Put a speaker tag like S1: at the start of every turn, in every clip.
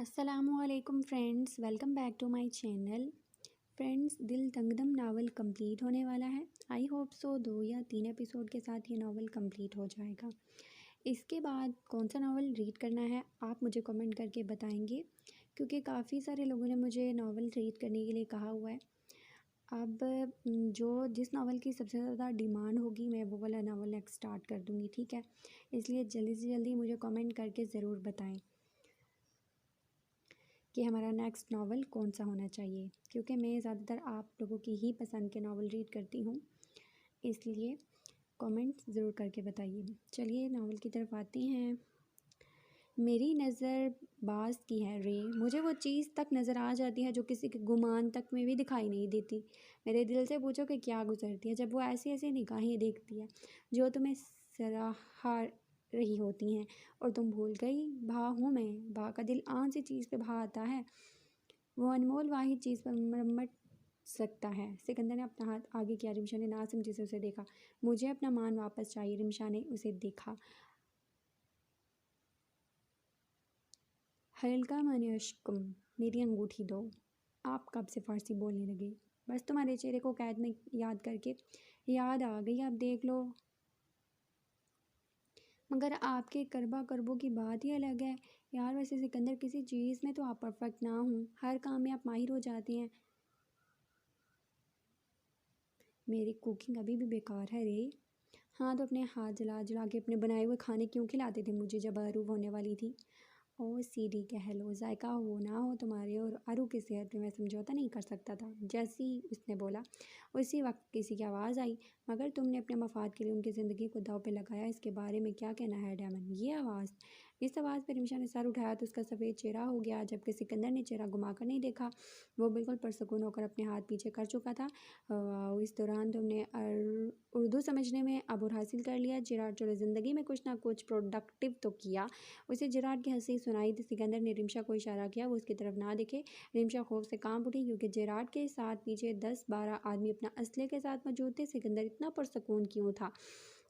S1: अस्सलामुअलैकुम friends, welcome back to my channel. Friends, दिल तंगदम नावल कंप्लीट होने वाला है। आई होप सो 2 या 3 एपिसोड के साथ ये नावल कंप्लीट हो जाएगा। इसके बाद कौन सा नावल रीड करना है आप मुझे कमेंट करके बताएंगे, क्योंकि काफ़ी सारे लोगों ने मुझे नावल रीड करने के लिए कहा हुआ है। अब जो जिस नावल की सबसे ज़्यादा डिमांड होगी मैं वो वाला नावल नेक्स्ट स्टार्ट कर दूँगी, ठीक है। इसलिए जल्दी से जल्दी मुझे कमेंट करके ज़रूर बताएं कि हमारा नेक्स्ट नावल कौन सा होना चाहिए, क्योंकि मैं ज़्यादातर आप लोगों की ही पसंद के नावल रीड करती हूँ, इसलिए कमेंट ज़रूर करके बताइए। चलिए नावल की तरफ आते हैं। मेरी नज़र बाज़ की है रे, मुझे वो चीज़ तक नज़र आ जाती है जो किसी के गुमान तक में भी दिखाई नहीं देती। मेरे दिल से पूछो कि क्या गुजरती है जब वो ऐसी ऐसी निगाहें देखती है जो तुम्हें सराहा रही होती हैं, और तुम भूल गई भा हूँ मैं। भा का दिल आन सी चीज़ पे भा आता है, वो अनमोल वाहिद चीज़ पर मरमट सकता है। सिकंदर ने अपना हाथ आगे किया। रिमशा ने नासमझी से उसे देखा। मुझे अपना मान वापस चाहिए। रिमशा ने उसे देखा। हल्का माने अश्कुम, मेरी अंगूठी दो। आप कब से फ़ारसी बोलने लगे? बस तुम्हारे चेहरे को कैद में याद करके याद आ गई, अब देख लो। मगर आपके करबा करबों की बात ही अलग है यार। वैसे सिकंदर, किसी चीज़ में तो आप परफेक्ट ना हो, हर काम में आप माहिर हो जाते हैं। मेरी कुकिंग अभी भी बेकार है रे। हाँ तो अपने हाथ जला जला के अपने बनाए हुए खाने क्यों खिलाते थे मुझे जब अरूब होने वाली थी? ओ सीडी कह लो, जायका हो ना हो तुम्हारे और अरू की सेहत पे मैं समझौता नहीं कर सकता था। जैसे ही उसने बोला उसी वक्त किसी की आवाज़ आई। मगर तुमने अपने मफाद के लिए उनकी ज़िंदगी को दाव पे लगाया, इसके बारे में क्या कहना है डायमंड? ये आवाज़। इस आवाज़ पर रिमशा ने सर उठाया तो उसका सफ़ेद चेहरा हो गया, जबकि सिकंदर ने चेहरा घुमाकर नहीं देखा। वो बिल्कुल पुरसुकून होकर अपने हाथ पीछे कर चुका था। इस दौरान तुमने उर्दू समझने में अबूर हासिल कर लिया। जिराट चलो ज़िंदगी में कुछ ना कुछ प्रोडक्टिव तो किया। उसे जिराट की हंसी सुनाई थी। सिकंदर ने रिमशा को इशारा किया वो उसकी तरफ ना दिखे। रिमशा खौफ से कांप उठी, क्योंकि जिराट के साथ पीछे 10-12 आदमी अपना असले के साथ मौजूद थे। सिकंदर इतना पुरसुकून क्यों था?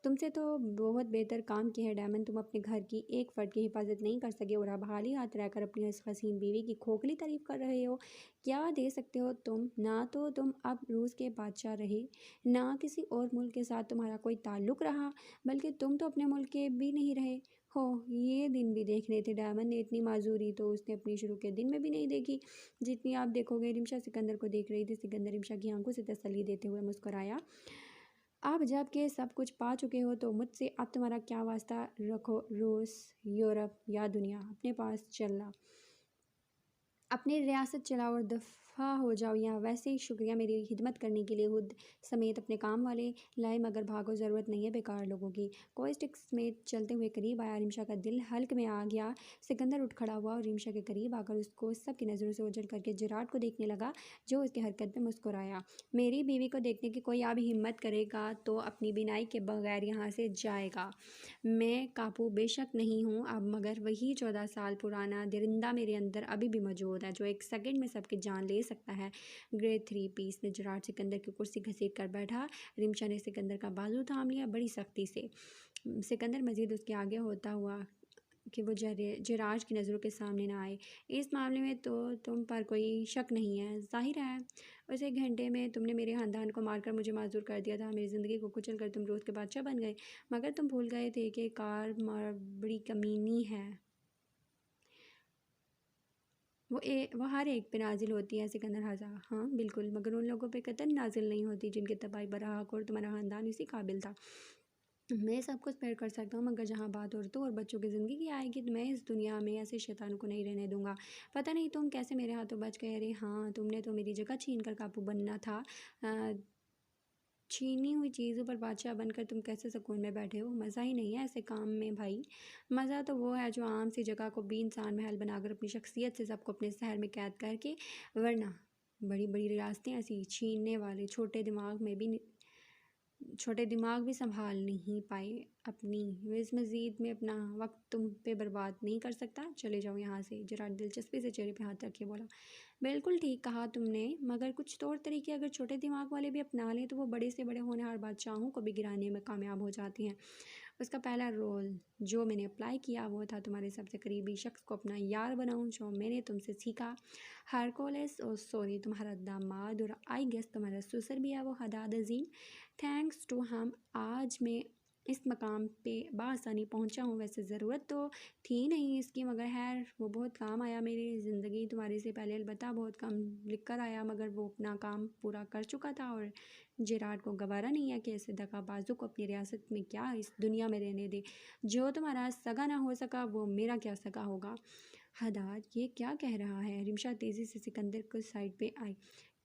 S1: तुमसे तो बहुत बेहतर काम किया है डायमंड। तुम अपने घर की एक फ़र्द की हिफाजत नहीं कर सके और अब हाल ही हाथ रहकर अपनी इस हसीन बीवी की खोखली तारीफ़ कर रहे हो। क्या दे सकते हो तुम? ना तो तुम अब रूस के बादशाह रहे, ना किसी और मुल्क के साथ तुम्हारा कोई ताल्लुक़ रहा, बल्कि तुम तो अपने मुल्क के भी नहीं रहे हो। ये दिन भी देखने थे। डायमंड ने इतनी माजूरी तो उसने अपनी शुरू के दिन में भी नहीं देखी जितनी आप देखोगे। रिमशा सिकंदर को देख रही थी। सिकंदर रिमशा की आंखों से तसल्ली देते हुए मुस्कुराया। आप जब के सब कुछ पा चुके हो तो मुझसे अब तुम्हारा क्या वास्ता? रखो रूस, यूरोप या दुनिया, अपने पास चलना, अपनी रियासत चलाओ और दफ़ा हो जाओ यहाँ। वैसे ही शुक्रिया मेरी खिदमत करने के लिए। खुद समेत अपने काम वाले लाए, मगर भागो, ज़रूरत नहीं है बेकार लोगों की। कोई स्टिक समेत चलते हुए करीब आया। रिमशा का दिल हल्क में आ गया। सिकंदर उठ खड़ा हुआ और रिमशा के करीब आकर उसको सबकी नज़रों से ओझल करके जिराट को देखने लगा, जो उसकी हरकत पर मुस्कुराया। मेरी बीवी को देखने की कोई अब हिम्मत करेगा तो अपनी बिनाई के बगैर यहाँ से जाएगा। मैं काबू बेशक नहीं हूँ अब, मगर वही 14 साल पुराना दरिंदा मेरे अंदर अभी भी मौजूद है, जो एक सेकंड में सबकी जान ले सकता है। ग्रेट 3 पीस ने जिराट सिकंदर की कुर्सी घसीट कर बैठा। रिमशा ने सिकंदर का बाजू थाम लिया बड़ी सख्ती से। सिकंदर मजीद उसके आगे होता हुआ कि वो जिराज की नज़रों के सामने ना आए। इस मामले में तो तुम पर कोई शक नहीं है, जाहिर है। उस 1 घंटे में तुमने मेरे ख़ानदान को मारकर मुझे माजूर कर दिया था। मेरी ज़िंदगी को कुचल कर तुम रूस के बादशाह बन गए, मगर तुम भूल गए थे कि कार बड़ी कमीनी है। वो हर एक पे नाजिल होती है। सिकंदर हंसा। हाँ बिल्कुल, मगर उन लोगों पे कतई नाजिल नहीं होती जिनके तबाही बरहक, और तुम्हारा ख़ानदान इसी काबिल था। मैं सब कुछ बेर कर सकता हूँ, मगर जहाँ बात औरतों और बच्चों की ज़िंदगी की आएगी तो मैं इस दुनिया में ऐसे शैतान को नहीं रहने दूंगा। पता नहीं तुम कैसे मेरे हाथों बच गए। अरे हाँ, तुमने तो मेरी जगह छीन कर काबू बनना था। छीनी हुई चीज़ों पर बादशाह बनकर तुम कैसे सुकून में बैठे हो? मज़ा ही नहीं है ऐसे काम में भाई। मज़ा तो वो है जो आम सी जगह को भी इंसान महल बनाकर अपनी शख्सियत से सबको अपने शहर में कैद करके, वरना बड़ी बड़ी रियासतें ऐसी छीनने वाले छोटे दिमाग भी संभाल नहीं पाए अपनी। वे इस मज़ीद में अपना वक्त तुम पे बर्बाद नहीं कर सकता। चले जाओ यहाँ से। जिराट दिलचस्पी से चेहरे पे हाथ रखे बोला। बिल्कुल ठीक कहा तुमने, मगर कुछ तौर तरीके अगर छोटे दिमाग वाले भी अपना लें तो वो बड़े से बड़े होनहार बादशाहों को भी गिराने में कामयाब हो जाते हैं। उसका पहला रोल जो मैंने अप्लाई किया वो था तुम्हारे सबसे करीबी शख्स को अपना यार बनाऊं, जो मैंने तुमसे सीखा। हरकुलिस और सोनी तुम्हारा दामाद और आई गेस तुम्हारा ससुर भी है वो हदाद अजीम। थैंक्स टू हम आज मैं इस मकाम पे बासानी पहुंचा हूँ। वैसे ज़रूरत तो थी नहीं इसकी, मगर खैर वो बहुत काम आया मेरी ज़िंदगी तुम्हारे से पहले, अलबत्ता बहुत कम लिख कर आया, मगर वो अपना काम पूरा कर चुका था। और जेराड को गवारा नहीं है कि ऐसे दगाबाजों को अपनी रियासत में क्या इस दुनिया में रहने दे। जो तुम्हारा सगा ना हो सका वो मेरा क्या सगा होगा। हदाद ये क्या कह रहा है? रिमशा तेज़ी से सिकंदर को साइड पे आई।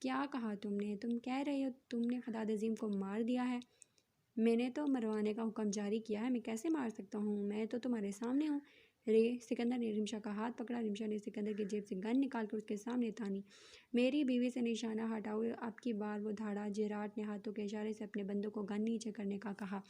S1: क्या कहा तुमने? तुम कह रहे हो तुमने हदाद अजीम को मार दिया है? मैंने तो मरवाने का हुक्म जारी किया है, मैं कैसे मार सकता हूँ? मैं तो तुम्हारे सामने हूँ। रे सिकंदर ने रिमशा का हाथ पकड़ा। रिमशा ने सिकंदर की जेब से गन निकाल कर उसके सामने तानी। मेरी बीवी से निशाना हटाओ, अब की बार वो धाड़ा। जेराट ने हाथों के इशारे से अपने बंदों को गन नीचे करने का कहा।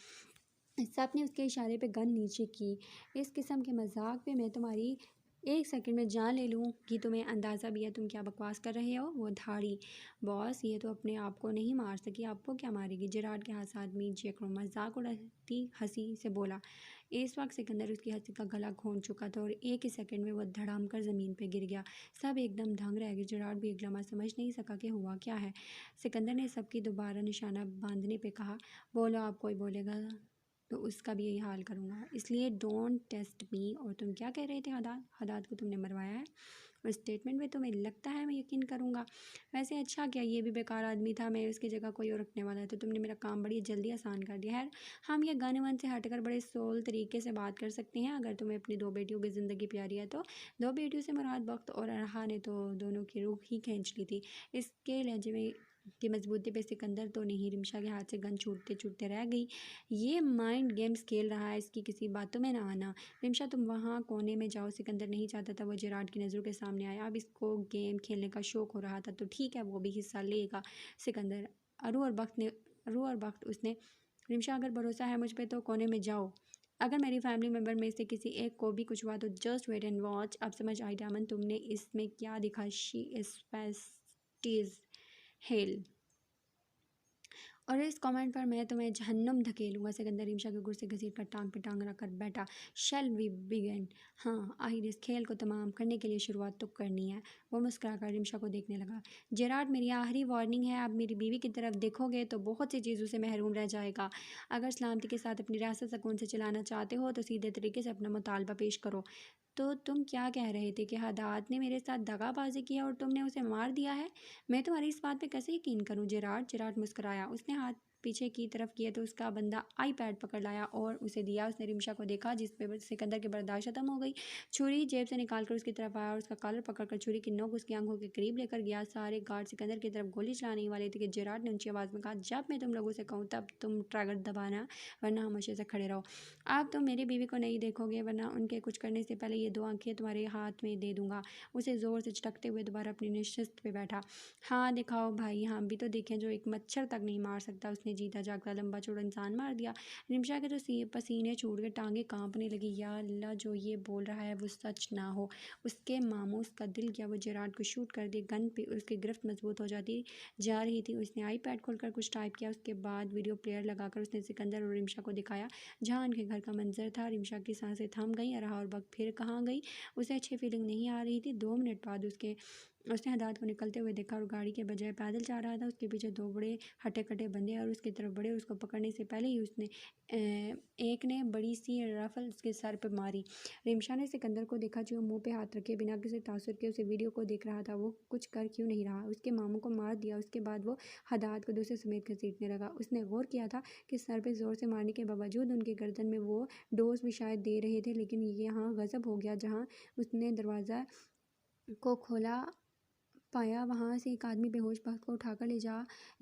S1: सब ने उसके इशारे पे गन नीचे की। इस किस्म के मजाक पे मैं तुम्हारी एक सेकंड में जान ले लूँ कि तुम्हें अंदाज़ा भी है तुम क्या बकवास कर रहे हो। वो धाड़ी बॉस ये तो अपने आप को नहीं मार सकी, आपको क्या मारेगी? जेराड के हाथ आदमी जैकरो मजाक उड़ाती हंसी से बोला। इस वक्त सिकंदर उसकी हंसी का गला घोंट चुका था और एक ही सेकंड में वह धड़ाम कर ज़मीन पर गिर गया। सब एकदम दंग रह गए। जेराड भी एक लम्हा समझ नहीं सका कि हुआ क्या है। सिकंदर ने सबकी दोबारा निशाना बांधने पे कहा, बोलो आप कोई बोलेगा तो उसका भी यही हाल करूँगा, इसलिए डोंट टेस्ट मी। और तुम क्या कह रहे थे? हदाद हदाद को तुमने मरवाया है? और स्टेटमेंट में तुम्हें लगता है मैं यकीन करूँगा? वैसे अच्छा क्या, ये भी बेकार आदमी था, मैं उसकी जगह कोई और रखने वाला है, तो तुमने मेरा काम बड़ी जल्दी आसान कर दिया है। हम ये गन वन से हटकर बड़े सोल तरीके से बात कर सकते हैं। अगर तुम्हें अपनी दो बेटियों की ज़िंदगी प्यारी है तो दो बेटियों से मुराद वक्त और अरहा ने तो दोनों की रूह ही खींच ली थी। इसके लहजे में की मजबूती पे सिकंदर तो नहीं, रिमशा के हाथ से गन छूटते छूटते रह गई। ये माइंड गेम्स खेल रहा है, इसकी किसी बातों में ना आना। रिमशा तुम वहाँ कोने में जाओ। सिकंदर नहीं चाहता था वो जेराड की नज़रों के सामने आया। अब इसको गेम खेलने का शौक हो रहा था तो ठीक है वो भी हिस्सा लेगा। सिकंदर अरू और वक्त उसने रिमशा अगर भरोसा है मुझ पर तो कोने में जाओ। अगर मेरी फैमिली मेम्बर में से किसी एक को भी कुछ हुआ तो जस्ट वेट एंड वॉच। अब समझ आई डायमंड तुमने इसमें क्या दिखा? She is hello. और इस कमेंट पर मैं तुम्हें जहन्नुम धकेलूंगा। सिकंदर रिमशा के गुस्से घसीट कर टांग पे टांग रख कर बैठा। Shall we begin? हाँ आखिर इस खेल को तमाम करने के लिए शुरुआत तो करनी है। वो मुस्कुराकर रिमशा को देखने लगा। जेराड मेरी आखिरी वार्निंग है, अब मेरी बीवी की तरफ देखोगे तो बहुत सी चीज़ों से महरूम रह जाएगा। अगर सलामती के साथ अपनी रियासत सुकून से चलाना चाहते हो तो सीधे तरीके से अपना मुतालबा पेश करो। तो तुम क्या कह रहे थे कि हदाद ने मेरे साथ दगाबाजी किया और तुमने उसे मार दिया है? मैं तुम्हारी इस बात पे कैसे यकीन करूं? जेराड जेराड मुस्कुराया। उसने हाथ पीछे की तरफ किया तो उसका बंदा आईपैड पकड़ लाया और उसे दिया। उसने रिमशा को देखा जिस पे सिकंदर की बर्दाश्त खत्म हो गई। छुरी जेब से निकालकर उसकी तरफ आया और उसका कॉलर पकड़कर छुरी की नोक उसकी आंखों के करीब लेकर गया। सारे गार्ड सिकंदर की तरफ गोली चलाने वाले थे कि जेराड ने ऊंची आवाज़ में कहा, जब मैं तुम लोगों से कहूँ तब तुम ट्रैगर दबाना, वरना खामोशी से खड़े रहो। आप तो मेरी बीवी को नहीं देखोगे, वरना उनके कुछ करने से पहले ये दो आंखें तुम्हारे हाथ में दे दूंगा। उसे ज़ोर से झटकते हुए दोबारा अपनी नशिस्त पे बैठा। हाँ दिखाओ भाई, हम भी तो देखें जो एक मच्छर तक नहीं मार सकता उसने जीता जागता लंबा चौड़ा इंसान मार दिया। रिमशा के तो पसीने छूट के टांगे कांपने लगी। या अल्लाह, जो ये बोल रहा है वो सच ना हो। उसके मामूस का दिल किया वो जेराड को शूट कर दे। गन पे उसकी गिरफ्त मजबूत हो जाती जा रही थी। उसने आईपैड खोलकर कुछ टाइप किया। उसके बाद वीडियो प्लेयर लगाकर उसने सिकंदर और रिमशा को दिखाया जहाँ उनके घर का मंजर था। रिमशा की सांसें थम गई। रहा और वक्त फिर कहाँ गई उसे अच्छी फीलिंग नहीं आ रही थी। 2 मिनट बाद उसने हदाद को निकलते हुए देखा और गाड़ी के बजाय पैदल जा रहा था। उसके पीछे 2 बड़े हटे कटे बंदे और उसकी तरफ बढ़े। उसको पकड़ने से पहले ही उसने एक ने बड़ी सी रफल उसके सर पर मारी। रिमशा ने सिकंदर को देखा जो मुंह पे हाथ रखे बिना किसी तासुर के उसे वीडियो को देख रहा था। वो कुछ कर क्यों नहीं रहा? उसके मामू को मार दिया। उसके बाद वो हदाद को दूसरे समेत घसीटने लगा। उसने गौर किया था कि सर पे ज़ोर से मारने के बावजूद उनकी गर्दन में वो डोज भी शायद दे रहे थे। लेकिन यहाँ गज़ब हो गया। जहाँ उसने दरवाज़ा को खोला पाया वहाँ से एक आदमी बेहोश बख्त को उठाकर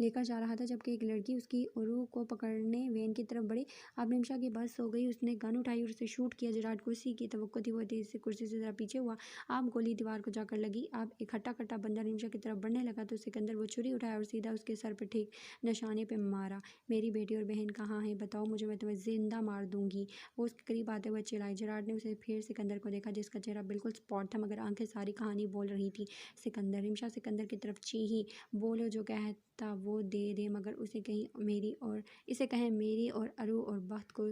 S1: लेकर जा रहा था, जबकि एक लड़की उसकी उरू को पकड़ने वैन की तरफ बढ़ी। अब रिमशा की बस हो गई। उसने गन उठाई और उसे शूट किया। जेराड कुर्सी की तवक्को थी, वो तेजी से कुर्सी से जरा पीछे हुआ। अब गोली दीवार को जाकर लगी। अब एक हट्टा कट्टा बंदा रिमशा की तरफ बढ़ने लगा तो सिकंदर वो छुरी उठाया और सीधा उसके सर पर ठीक निशाने पर मारा। मेरी बेटी और बहन कहाँ है? बताओ मुझे, मैं तुम्हें जिंदा मार दूंगी। वो उसके करीब आते हुए चिल्लाई। जेराड ने उसे फिर सिकंदर को देखा जिसका चेहरा बिल्कुल स्पॉट था मगर आंखें सारी कहानी बोल रही थी। सिकंदर रिमशा सिकंदर की तरफ चीही। बोलो जो कहता वो दे दे, मगर इसे कहें मेरी और अरू और बख्त को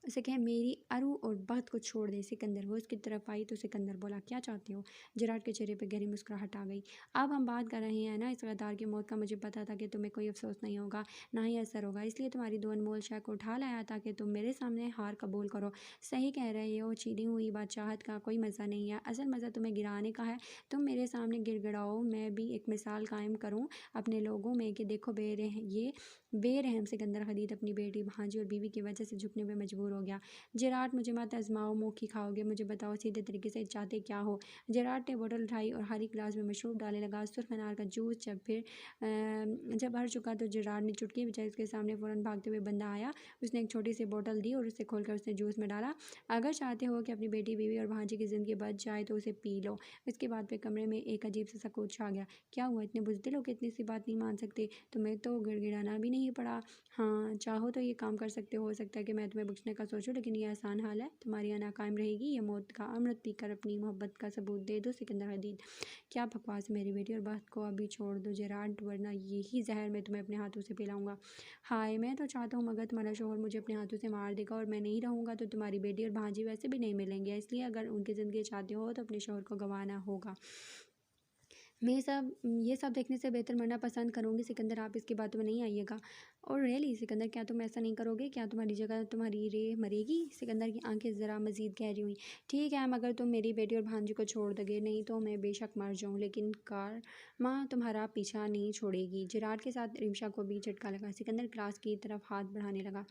S1: उसे कहे मेरी अरू और बख्त को छोड़ दे। सिकंदर वो उसकी तरफ आई तो सिकंदर बोला क्या चाहते हो। जेराड के चेहरे पर गहरी मुस्कुराहट आ गई। अब हम बात कर रहे हैं ना इस गद्दार की मौत का। मुझे पता था कि तुम्हें कोई अफसोस नहीं होगा, ना ही असर होगा, इसलिए तुम्हारी दो अनमोल शय को उठा लाया ताकि तुम मेरे सामने हार कबूल करो। सही कह रहे हो, छीनी हुई बादशाहत का कोई मज़ा नहीं है, असल मज़ा तुम्हें गिराने का है। तुम मेरे सामने गिड़गिड़ाओ, मैं भी एक मिसाल कायम करूँ अपने लोगों में कि देखो ये बेरहम सिकंदर खलीद अपनी बेटी, भांजी और बीवी की वजह से झुकने में मजबूर हो गया। जेराड मुझे मत आजमाओ, मुँह खाओगे, मुझे बताओ सीधे तरीके से चाहते क्या हो। जेराड ने बोतल उठाई और हरी गिलास में मशरूब डालने लगा। सुर्ख अनार का जूस जब भर चुका तो जेराड ने चुटकी बजाई। उसके सामने फ़ौरन भागते हुए बंदा आया। उसने एक छोटी सी बोतल दी और उसे खोलकर उसने जूस में डाला। अगर चाहते हो कि अपनी बेटी, बीवी और भांजी की ज़िंदगी बच जाए तो उसे पी लो। इसके बाद फिर कमरे में एक अजीब सा सकूत छा गया। क्या हुआ, इतने बुज़दिल हो कि इतनी सी बात नहीं मान सकते। तुम्हें तो गिड़गिड़ाना भी नहीं पड़ा। हाँ, चाहो तो ये काम कर सकते हो सकता है कि मैं तुम्हें बख्शने का सोचूं, लेकिन ये आसान हाल है। तुम्हारी आना कायम रहेगी। ये मौत का अमृत पीकर अपनी मोहब्बत का सबूत दे दो। सिकंदर हदीद क्या बकवास है, मेरी बेटी और बात को अभी छोड़ दो जेराड, वरना यही जहर मैं तुम्हें अपने हाथों से पिलाऊंगा। हाय, मैं तो चाहता हूँ मगर तुम्हारा शोहर मुझे अपने हाथों से मार देगा और मैं नहीं रहूँगा तो तुम्हारी बेटी और भांजी वैसे भी नहीं मिलेंगे, इसलिए अगर उनकी ज़िंदगी चाहते हो तो अपने शोहर को गंवाना होगा। ये सब देखने से बेहतर मरना पसंद करूँगी। सिकंदर आप इसकी बातों में नहीं आइएगा। और रियली सिकंदर, क्या तुम ऐसा नहीं करोगे? क्या तुम्हारी जगह तुम्हारी रे मरेगी? सिकंदर की आंखें ज़रा मज़ीद गहरी हुई। ठीक है, मगर तुम मेरी बेटी और भांजी को छोड़ दोगे, नहीं तो मैं बेशक मर जाऊँ, लेकिन कार माँ तुम्हारा पीछा नहीं छोड़ेगी। जिराड के साथ रिमशा को भी झटका लगा। सिकंदर ग्लास की तरफ हाथ बढ़ाने लगा।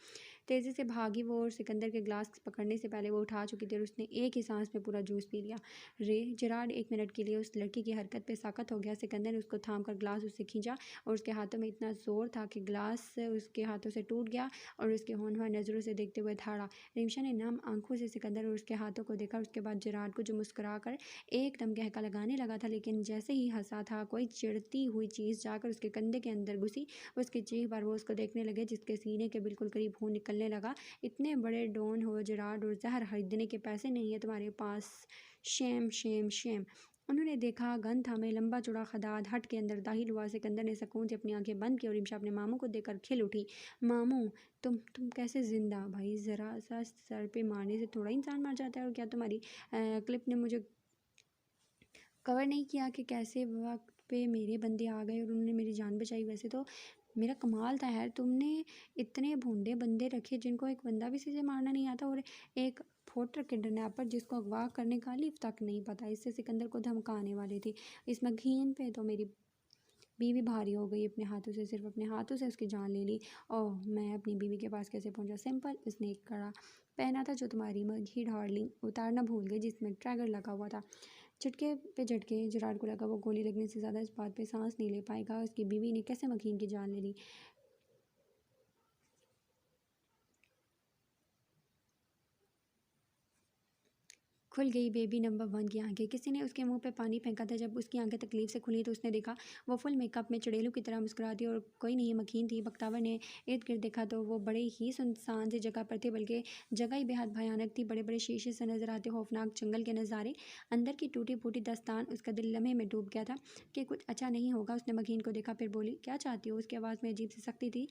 S1: तेज़ी से भागी वो और सिकंदर के ग्लास पकड़ने से पहले वो उठा चुकी थी और उसने एक ही सांस में पूरा जूस पी लिया। जेराड एक मिनट के लिए उस लड़की की हरकत पे साकत हो गया। सिकंदर ने उसको थाम कर ग्लास उससे खींचा और उसके हाथों में इतना ज़ोर था कि ग्लास उसके हाथों से टूट गया और उसके होनहार नज़रों से देखते हुए धाड़ा। रिमशा ने नम आंखों से सिकंदर और उसके हाथों को देखा। उसके बाद जेराड को जो मुस्कुरा कर एकदम कहका लगाने लगा था, लेकिन जैसे ही हंसा था कोई चिढ़ती हुई चीज़ जाकर उसके कंधे के अंदर घुसी। उसकी चीख पर वो उसको देखने लगे जिसके सीने के बिल्कुल करीब खून निकलने लगा। इतने बड़े डॉन हो जेराड और जहर खरीदने के पैसे नहीं है तुम्हारे पास। Shem Shem Shem. उन्होंने देखा गन था में लंबा चौड़ा खदाद हट के अंदर दाखिल हुआ। सिकंदर ने सुकून से अपनी आंखें बंद की और रिमशा अपने मामू को देखकर खिल उठी। मामू, तुम कैसे जिंदा? भाई ज़रा सा सर पे मारने से थोड़ा इंसान मर जाता है। और क्या तुम्हारी क्लिप ने मुझे कवर नहीं किया कि कैसे वक्त पे मेरे बंदे आ गए और उन्होंने मेरी जान बचाई? वैसे तो मेरा कमाल था यार, तुमने इतने भोंडे बंदे रखे जिनको एक बंदा भी सीधे मारना नहीं आता, और एक फोटर किडनैपर जिसको अगवा करने का लिफ तक नहीं पता। इससे सिकंदर को धमकाने वाले थे। इस मघीन पे तो मेरी बीवी भारी हो गई। अपने हाथों से, सिर्फ अपने हाथों से उसकी जान ले ली। ओह, मैं अपनी बीवी के पास कैसे पहुंचा? सिंपल, उसने एक कड़ा पहना था जो तुम्हारी मघी डार्लिंग उतारना भूल गई, जिसमें ट्रैगर लगा हुआ था। झटके पे झटके जेराड को लगा वो गोली लगने से ज़्यादा इस बात पे सांस नहीं ले पाएगा उसकी बीवी ने कैसे मकीन की जान ले ली। खुल गई बेबी नंबर 1 की आंखें। किसी ने उसके मुंह पे पानी फेंका था। जब उसकी आंखें तकलीफ से खुली तो उसने देखा वो फुल मेकअप में चड़ेलों की तरह मुस्कुराती और कोई नहीं मकीन थी। बख्तावर ने इर्द गिर्द देखा तो वो बड़े ही सुनसान सी जगह पर थे, बल्कि जगह ही बेहद भयानक थी। बड़े बड़े शीशे से नजर आते खौफनाक जंगल के नज़ारे, अंदर की टूटी फूटी दस्तान। उसका दिल लम्हे में डूब गया था कि कुछ अच्छा नहीं होगा। उसने मकीन को देखा, फिर बोली क्या चाहती हो? उसकी आवाज़ में अजीब सी सख्ती थी।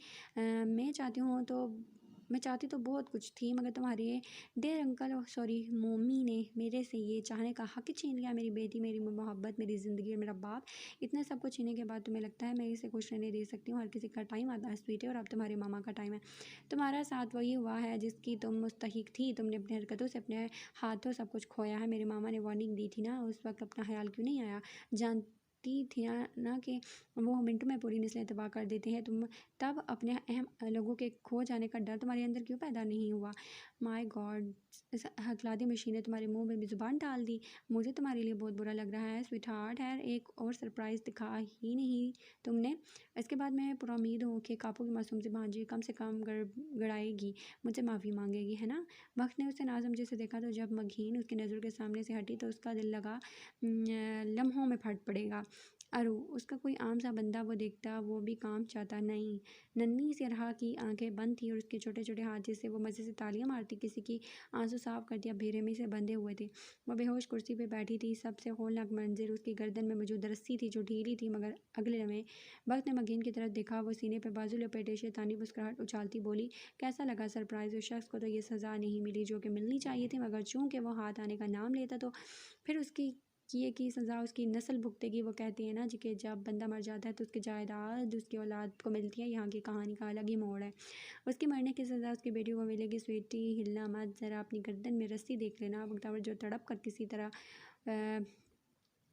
S1: मैं चाहती तो बहुत कुछ थी, मगर तुम्हारे डियर अंकल, सॉरी मम्मी ने मेरे से ये चाहने का हक छीन लिया। मेरी बेटी, मेरी मोहब्बत, मेरी ज़िंदगी और मेरा बाप, इतने सब कुछ छीनने के बाद तुम्हें लगता है मैं इसे खुश रहने दे सकती हूँ? हर किसी का टाइम आता है स्वीटी, और अब तुम्हारे मामा का टाइम है। तुम्हारा साथ वही हुआ है जिसकी तुम मुस्तहिक थी। तुमने अपनी हरकतों से, अपने हाथों सब कुछ खोया है। मेरे मामा ने वार्निंग दी थी ना, उस वक्त अपना ख्याल क्यों नहीं आया? जानती थी ना कि वो मिनटों में पूरी नस्लें तबाह कर देते हैं। तुम तब अपने अहम लोगों के खो जाने का डर तुम्हारे अंदर क्यों पैदा नहीं हुआ? माय गॉड, इस हकलादी मशीन ने तुम्हारे मुंह में भी ज़ुबान डाल दी। मुझे तुम्हारे लिए बहुत बुरा लग रहा है स्वीट हार्ट। है एक और सरप्राइज़ दिखा ही नहीं तुमने। इसके बाद मैं पुरामीद हूँ कि कापू की मासूम से भांजी कम से कम गड़ाएगी, मुझसे माफ़ी मांगेगी, है ना? वक्त ने उसे नासमझी से देखा तो जब मघीन उसकी नज़रों के सामने से हटी तो उसका दिल लगा लम्हों में फट पड़ेगा। अरु उसका कोई आम सा बंदा वो देखता, वो भी काम चाहता नहीं। नन्ही सी अरहा की आंखें बंद थी और उसके छोटे छोटे हाथ जिससे वो मज़े से तालियां मारती किसी की आंसू साफ कर दिया बेरे में से बंधे हुए थे। वो बेहोश कुर्सी पे बैठी थी। सबसे होलनाक मंजिल उसकी गर्दन में मौजूद रस्सी थी जो ढीली थी, मगर अगले लम्हे वक्त ने मगीन की तरफ देखा। वो सीने पर बाजू लपेटे शैतानी मुस्कुराहट उछालती बोली, कैसा लगा सरप्राइज़? उस शख्स को तो ये सज़ा नहीं मिली जो कि मिलनी चाहिए थी, मगर चूंकि वो हाथ आने का नाम लेता तो फिर उसकी किए की सज़ा उसकी नस्ल भुगतेगी। वो कहती है ना जी कि जब बंदा मर जाता है तो उसकी जायदाद उसकी औलाद को मिलती है। यहाँ की कहानी का अलग ही मोड़ है। उसके मरने की सज़ा उसकी बेटी को मिलेगी। स्वीटी, हिलना मत, ज़रा अपनी गर्दन में रस्सी देख लेना। बख्तावर जो तड़प कर किसी तरह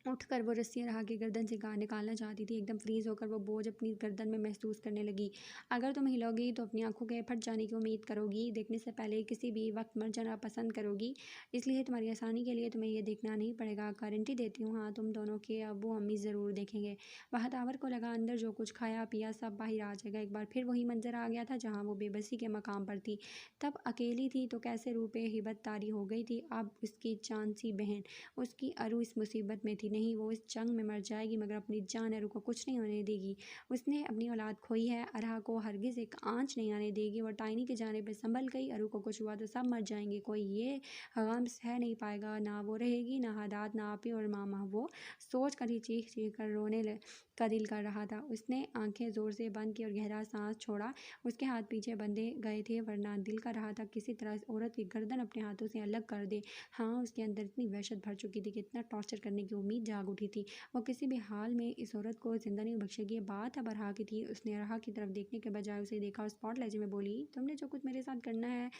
S1: उठकर वो रस्सी रहा की गर्दन से निकालना चाहती थी। एकदम फ्रीज होकर वो बोझ अपनी गर्दन में महसूस करने लगी। अगर तुम हिलोगी तो अपनी आंखों के फट जाने की उम्मीद करोगी। देखने से पहले किसी भी वक्त मर जाना पसंद करोगी। इसलिए तुम्हारी आसानी के लिए तुम्हें यह देखना नहीं पड़ेगा। गारंटी देती हूँ। हाँ, तुम दोनों के अब्बू अम्मी ज़रूर देखेंगे। बख्तावर को लगा अंदर जो कुछ खाया पिया सब बाहर आ जाएगा। एक बार फिर वही मंजर आ गया था जहाँ वो बेबसी के मकाम पर थी। तब अकेली थी तो कैसे रूपे हिबत तारी हो गई थी। अब उसकी चांसी बहन, उसकी अरु इस मुसीबत में थी। नहीं, वो इस जंग में मर जाएगी मगर अपनी जान अरु को कुछ नहीं होने देगी। उसने अपनी औलाद खोई है। अरहा को हरगिज़ एक आंच नहीं आने देगी। वो टाइनी के जाने पर संभल गई। अरु को कुछ हुआ तो सब मर जाएंगे। कोई ये गम सह नहीं पाएगा। ना वो रहेगी, ना हादात, ना आपी और मामा। वो सोच कर ही चीख चीख कर रोने का दिल कर रहा था। उसने आंखें ज़ोर से बंद की और गहरा सांस छोड़ा। उसके हाथ पीछे बंधे गए थे, वरना दिल कर रहा था किसी तरह इस औरत की गर्दन अपने हाथों से अलग कर दे। हाँ, उसके अंदर इतनी वहशत भर चुकी थी कि इतना टॉर्चर करने की उम्मीद जाग उठी थी। वो किसी भी हाल में इस औरत को जिंदा नहीं बख्शेगी। बात अब अरहा की थी। उसने अरहा की तरफ देखने के बजाय उसे देखा और स्पॉट लहजे में बोली, तुमने जो कुछ मेरे साथ करना है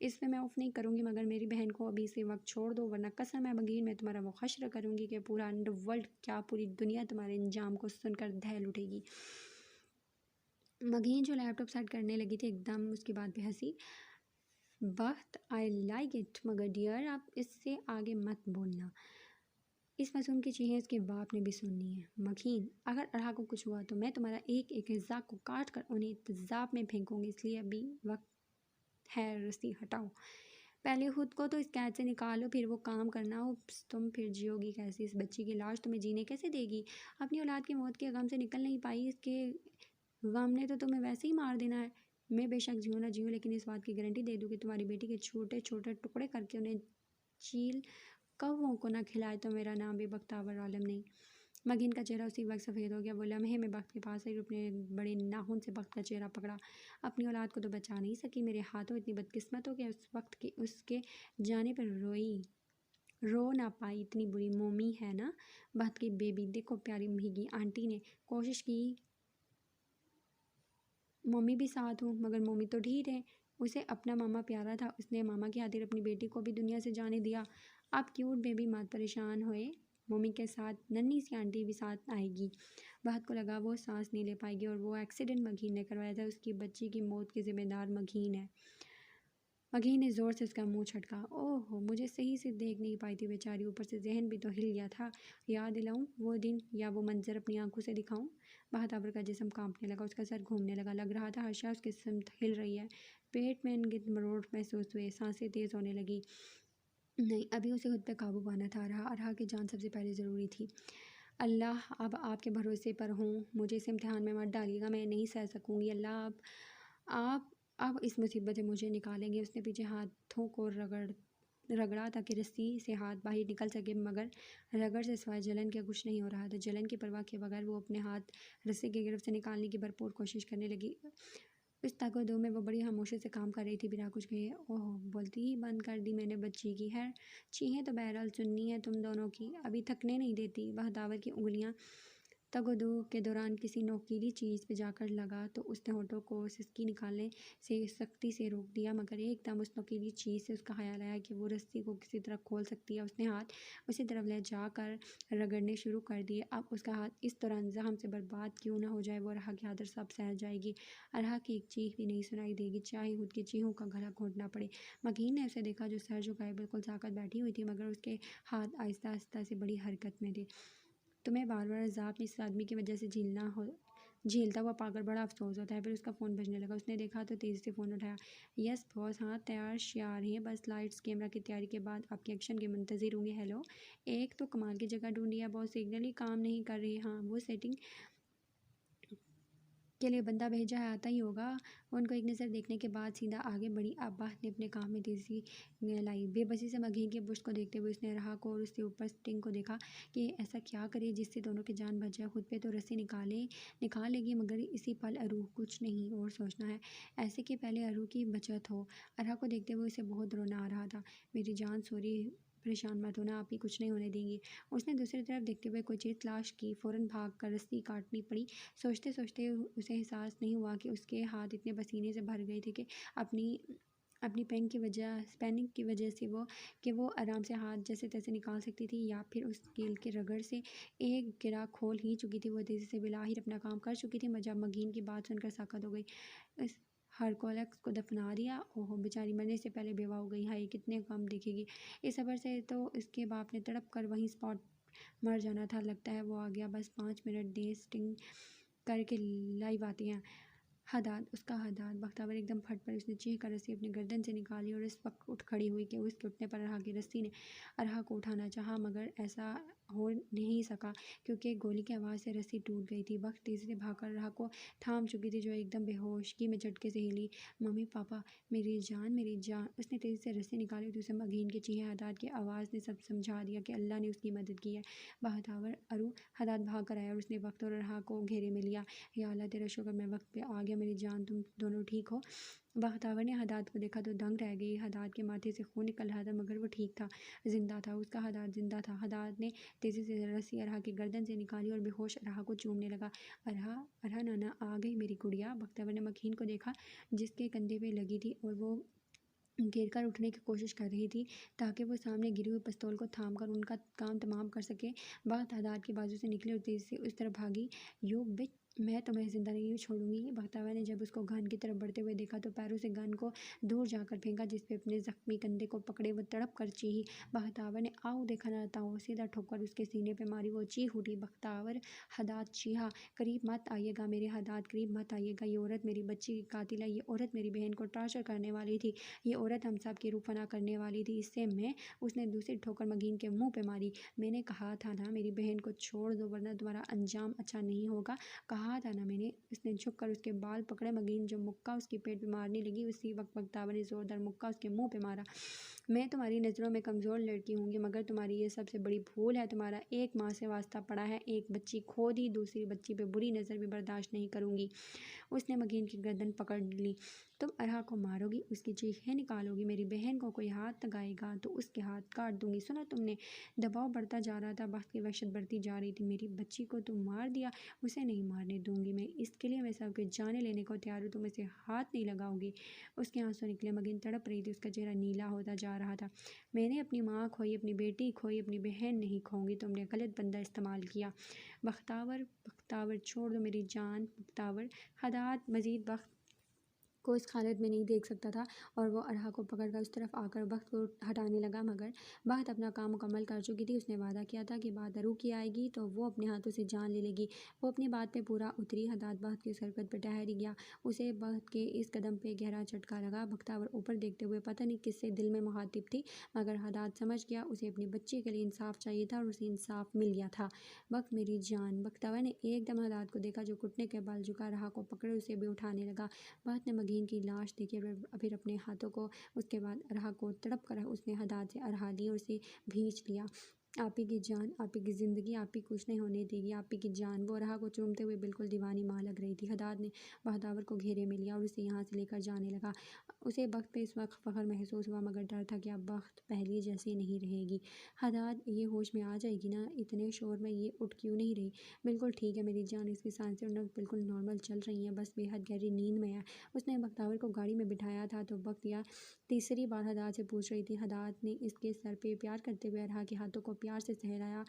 S1: इसमें मैं ऑफ नहीं करूँगी, मगर मेरी बहन को अभी से वक्त छोड़ दो, वरना कसम है मगीन मैं तुम्हारा वो हश्र करूँगी कि पूरा अंडरवर्ल्ड क्या पूरी दुनिया तुम्हारे इंजाम को सुनकर दहल उठेगी। मगीन जो लैपटॉप सेट करने लगी थी एकदम उसकी बात पे हंसी। बख्त, आई लाइक इट, मगर डियर आप इससे आगे मत बोलना। इस मासूम की चीखें उसके बाप ने भी सुननी है। मखीन, अगर अरहा को कुछ हुआ तो मैं तुम्हारा एक एक हिस्सा को काट कर उन्हें तेजाब में फेंकूंगी। इसलिए अभी वक्त है, रस्सी हटाओ। पहले खुद को तो इस कैद से निकालो, फिर वो काम करना। उप्स, तुम फिर जियोगी कैसे? इस बच्ची की लाश तुम्हें जीने कैसे देगी? अपनी औलाद की मौत के गम से निकल नहीं पाई, इसके गम ने तो तुम्हें वैसे ही मार देना है। मैं बेशक जीऊँ ना जीऊँ, लेकिन इस बात की गारंटी दे दूँ कि तुम्हारी बेटी के छोटे छोटे टुकड़े करके उन्हें चील कौवों को ना खिलाए तो मेरा नाम भी बख्तावर आलम नहीं। मगीन का चेहरा उसी वक्त सफ़ेद हो गया। वो लम्हे में बख्त के पास आई और अपने बड़े नाखून से बख्त का चेहरा पकड़ा। अपनी औलाद को तो बचा नहीं सकी, मेरे हाथों इतनी बदकिस्मत हो कि उस वक्त की उसके जाने पर रोई रो ना पाई। इतनी बुरी मोमी है ना बख्त की बेबी। देखो प्यारी भीगी आंटी ने कोशिश की, मम्मी भी साथ हूँ, मगर मम्मी तो ढीठ है। उसे अपना मामा प्यारा था। उसने मामा की खातिर अपनी बेटी को भी दुनिया से जाने दिया। अब क्यूट बेबी मत परेशान होए, मम्मी के साथ नन्ही सी आंटी भी साथ आएगी। बहत को लगा वो सांस नहीं ले पाएगी और वो एक्सीडेंट मगीन ने करवाया था। उसकी बच्ची की मौत की जिम्मेदार मगीन है। मगीन ने ज़ोर से उसका मुंह छटका। ओह, मुझे सही से देख नहीं पाई थी बेचारी, ऊपर से जहन भी तो हिल गया था। याद दिलाऊं वो दिन या वो मंजर अपनी आंखों से दिखाऊं? बहतावर का जिस्म कांपने लगा, उसका सर घूमने लगा। लग रहा था हर शय उसके सिमत हिल रही है। पेट में गिद मरोड़ महसूस हुए, सांसें तेज़ होने लगी। नहीं, अभी उसे खुद पे काबू पाना था। अरहा की जान सबसे पहले ज़रूरी थी। अल्लाह, अब आपके भरोसे पर हूँ, मुझे इस इम्तिहान में मत डालिएगा, मैं नहीं सह सकूँगी। अल्लाह, आप अब इस मुसीबत से मुझे निकालेंगे। उसने पीछे हाथों को रगड़ा ताकि रस्सी से हाथ बाहर निकल सके, मगर रगड़ से सिवाय जलन के कुछ नहीं हो रहा था। जलन की परवाह के बगैर वो अपने हाथ रस्सी की गिरफ्त से निकालने की भरपूर कोशिश करने लगी। इस तगदो में वो बड़ी खामोशी से काम कर रही थी, बिना कुछ कहे। ओह, बोलती ही बंद कर दी मैंने बच्ची की। है चीखें तो बहरहाल सुननी है तुम दोनों की, अभी थकने नहीं देती। बहतावर की उंगलियां तगदो के दौरान किसी नोकीली चीज़ पे जाकर लगा तो उसने होठों को सिसकी निकालने से सख्ती से रोक दिया, मगर एकदम उस नोकीली चीज़ से उसका ख्याल आया कि वो रस्सी को किसी तरह खोल सकती है। उसने हाथ उसी तरफ ले जाकर रगड़ने शुरू कर दिए। अब उसका हाथ इस दौरान जख्म से बर्बाद क्यों ना हो जाए। वो अरहा की आदर सब सह जाएगी। अरहा की एक चीख भी नहीं सुनाई देगी, चाहे खुद की चीखों का गला घोंटना पड़े। मकीन ने उसे देखा जो सर झुकाए बिल्कुल साकत बैठी हुई थी, मगर उसके हाथ आहिस्ता आहिस्ता से बड़ी हरकत में थे। तुम्हें बार बार अजाब इस आदमी की वजह से झेलना झेलता हुआ पाकर बड़ा अफसोस होता है। फिर उसका फ़ोन बजने लगा, उसने देखा तो तेज़ी से फ़ोन उठाया। यस बॉस, हाँ तैयार श्यार हैं, बस लाइट्स कैमरा की तैयारी के बाद आपके एक्शन के मुंतज़िर होंगे। हेलो, एक तो कमाल की जगह ढूंढी है बॉस, सिग्नल ही काम नहीं कर रही। हाँ वो सेटिंग के लिए बंदा भेजा है, आता ही होगा। उनको एक नज़र देखने के बाद सीधा आगे बढ़ी। अब्बास ने अपने काम में तेज़ी लाई। बेबसी से मघी के बुश्त को देखते हुए उसने रहा को और उससे ऊपर स्टिंग को देखा कि ऐसा क्या करे जिससे दोनों की जान बच जाए। खुद पे तो रस्सी निकाल लेगी, मगर इसी पल अरूह कुछ नहीं और सोचना है ऐसे कि पहले अरूह की बचत हो। अरहा को देखते हुए उसे बहुत रोना आ रहा था। मेरी जान सॉरी, परेशान मत होना, आप ही कुछ नहीं होने देंगी। उसने दूसरी तरफ देखते हुए कोई चीज़ तलाश की, फ़ौरन भाग कर रस्सी काटनी पड़ी। सोचते सोचते उसे एहसास नहीं हुआ कि उसके हाथ इतने पसीने से भर गए थे कि अपनी अपनी पैनिक की वजह से वो आराम से हाथ जैसे तैसे निकाल सकती थी, या फिर उस कील के रगड़ से एक गिरा खोल ही चुकी थी। वो तेज़ी से बिलाहिर अपना काम कर चुकी थी। जब मगीन की बात सुनकर साकत हो गई। इस हरकोलक्स को दफना दिया। ओहो बेचारी मरने से पहले बेवा हो गई। हाय कितने कम देखेगी। इस खबर से तो इसके बाप ने तड़प कर वहीं स्पॉट मर जाना था। लगता है वो आ गया, बस 5 मिनट दे, स्टिंग करके लाइव आती हैं। हदाद बख्तावर एकदम फट पड़ी। उसने चीख कर रस्सी अपनी गर्दन से निकाली और इस वक्त उठ खड़ी हुई कि उसके उठने पर अरहा की रस्सी ने अरहा को उठाना चाहा, मगर ऐसा हो नहीं सका क्योंकि गोली की आवाज़ से रस्सी टूट गई थी। वक्त तेज़ी से भागकर अरहा को थाम चुकी थी, जो एकदम बेहोशगी में झटके से हिली। मम्मी पापा, मेरी जान। उसने तेज़ी से रस्सी निकाली तो उसे मगीन के चीहे हदाद की आवाज़ ने सब समझा दिया कि अल्लाह ने उसकी मदद की है। बख्तावर अरू हदाद भाग कर आया और उसने वक्त और अरहा को घेरे में लिया। या अल्लाह तेरा शुक्र, मैं वक्त पे आ गया। मेरी जान, तुम दोनों ठीक हो। बख्तावर ने हदाद को देखा तो दंग रह गई। हदाद के माथे से खून निकल रहा था, मगर वो ठीक था, जिंदा था। उसका हदाद जिंदा था। हदाद ने तेज़ी से रस्सी अरहा की गर्दन से निकाली और बेहोश अरहा को चूमने लगा। अरहा अरहा नाना आ गई मेरी गुड़िया। बख्तावर ने मखीन को देखा जिसके कंधे पे लगी थी और वो गिर कर उठने की कोशिश कर रही थी ताकि वो सामने गिरी हुई पिस्तौल को थाम कर उनका काम तमाम कर सके। बात हदाद की बाजू से निकली और तेज़ी से उस तरफ भागी। यू बिच, मैं तुम्हें ज़िंदा नहीं छोड़ूंगी। बख्तावर ने जब उसको गन की तरफ बढ़ते हुए देखा तो पैरों से गन को दूर जाकर फेंका, जिस पे अपने जख्मी कंधे को पकड़े वो तड़प कर चीही। बख्तावर ने आओ देखा ना ताओ सीधा ठोकर उसके सीने पे मारी। वो चीख उठी। बख्तावर हदाद चीहा, करीब मत आइएगा मेरे हदाद, करीब मत आइएगा। ये औरत मेरी बच्ची की कातिल है। ये औरत मेरी बहन को टॉर्चर करने वाली थी। ये औरत हम सब की रूह फना करने वाली थी। इससे मैं, उसने दूसरी ठोकर मगीन के मुंह पे मारी। मैंने कहा था ना मेरी बहन को छोड़ दो वरना तुम्हारा अंजाम अच्छा नहीं होगा। कहा था ना मैंने। उसने झुककर उसके बाल पकड़े। मगीन जो मुक्का उसके पेट पे मारने लगी, उसी वक्त बख्तावर ने जोरदार मुक्का उसके मुंह पे मारा। मैं तुम्हारी नज़रों में कमज़ोर लड़की होंगी, मगर तुम्हारी ये सबसे बड़ी भूल है। तुम्हारा एक माँ से वास्ता पड़ा है, एक बच्ची खो दी, दूसरी बच्ची पे बुरी नज़र भी बर्दाश्त नहीं करूँगी। उसने मगीन की गर्दन पकड़ ली। तुम अरहा को मारोगी, उसकी चीखें निकालोगी, मेरी बहन को कोई हाथ लगाएगा तो उसके हाथ काट दूंगी। सुना तुमने? दबाव बढ़ता जा रहा था, वक्त की वहशत बढ़ती जा रही थी। मेरी बच्ची को तुम मार दिया, उसे नहीं मारने दूंगी मैं। इसके लिए मैं सबके जाने लेने को तैयार हूँ, तुम इसे हाथ नहीं लगाओगी। उसके आंसू निकले। मगीन तड़प रही थी, उसका चेहरा नीला होता जा रहा था। मैंने अपनी माँ खोई, अपनी बेटी खोई, अपनी बहन नहीं खोऊंगी। तुमने गलत बंदा इस्तेमाल किया। बख्तावर छोड़ दो मेरी जान। बख्तावर हदाद मज़ीद वक्त को इस हालत में नहीं देख सकता था और वो अरहा को पकड़कर उस तरफ आकर वक्त को हटाने लगा, मगर वक्त अपना काम मुकम्मल कर चुकी थी। उसने वादा किया था कि बात अरू की आएगी तो वो अपने हाथों से जान ले लेगी। वो अपनी बात पे पूरा उतरी। हदाद वक्त की सरकत पर ठहर गया। उसे वक्त के इस कदम पे गहरा झटका लगा। बख्तावर ऊपर देखते हुए पता नहीं किससे दिल में मुखातिब थी, मगर हदाद समझ गया उसे अपनी बच्ची के लिए इंसाफ चाहिए था और उसे इंसाफ मिल गया था। वक्त मेरी जान। बख्तावर ने एकदम हदाद को देखा जो घुटने के बल झुका रहा को पकड़े उसे भी उठाने लगा। बात ने मगीन की लाश देखी, फिर अपने हाथों को, उसके बाद अरहा को तड़प कर उसने हदाद से अरहा ली और उसे भींच लिया। आप ही की जान, आप ही की ज़िंदगी, आप ही कुछ नहीं होने देगी, आप ही की जान। वो अरहा को चूमते हुए बिल्कुल दीवानी माँ लग रही थी। हदाद ने बख्तावर को घेरे में लिया और उसे यहाँ से लेकर जाने लगा। उसे वक्त पे इस वक्त फ़ख्र महसूस हुआ, मगर डर था कि अब वक्त पहले जैसी नहीं रहेगी। हदाद ये होश में आ जाएगी ना, इतने शोर में ये उठ क्यों नहीं रही? बिल्कुल ठीक है मेरी जान, इसकी सांसें और नब्ज़ बिल्कुल नॉर्मल चल रही हैं, बस बेहद गहरी नींद में है। उसने बख्तावर को गाड़ी में बिठाया था तो वक्त या तीसरी बार हदाद से पूछ रही थी। हदाद ने इसके सर पे प्यार करते हुए अरहा के हाथों को प्यार से सहलाया।